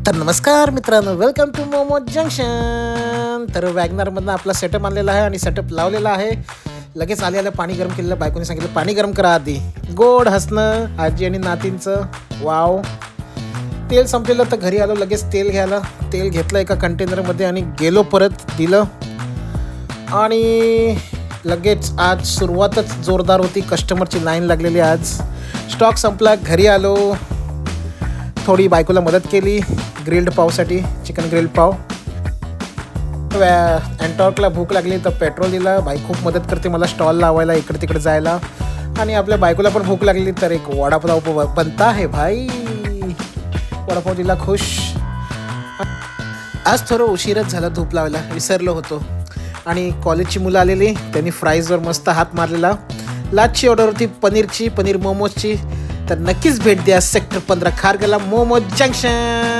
तर नमस्कार मित्रांनो, वेलकम टू मोमो जंक्शन. तर वॅगनरमधनं आपला सेटअप आणलेला आहे आणि सेटअप लावलेला आहे. लगेच आलेलं पाणी गरम केलेलं, बायकोने सांगितलं पाणी गरम करा आधी. गोड हसणं आजी आणि नातींचं. वाव. तेल संपलेलं तर घरी आलो लगेच तेल घ्यायला. तेल घेतलं एका कंटेनरमध्ये आणि गेलो परत दिलं. आणि लगेच आज सुरुवातच जोरदार होती. कस्टमरची लाईन लागलेली. आज स्टॉक संपला. घरी आलो, थोडी बायकोला मदत केली ग्रिल्ड पावसाठी, चिकन ग्रिल्ड पाव. अँटॉर्कला भूक लागली तर पेट्रोल दिला. बाई खूप मदत करते मला स्टॉल लावायला, इकडे तिकडे जायला. आणि आपल्या बायकोला पण भूक लागली तर एक वडापाव बनता आहे भाई, वडापाव दिला. खुश. आज थोडं उशीरच झाला धूप लावायला, विसरलो होतो. आणि कॉलेजची मुलं आलेली, त्यांनी फ्राईजवर मस्त हात मारलेला. लाचची ऑर्डर होती, पनीर मोमोजची. तर नक्कीच भेट द्या सेक्टर 15 खारगला मोमो जंक्शन.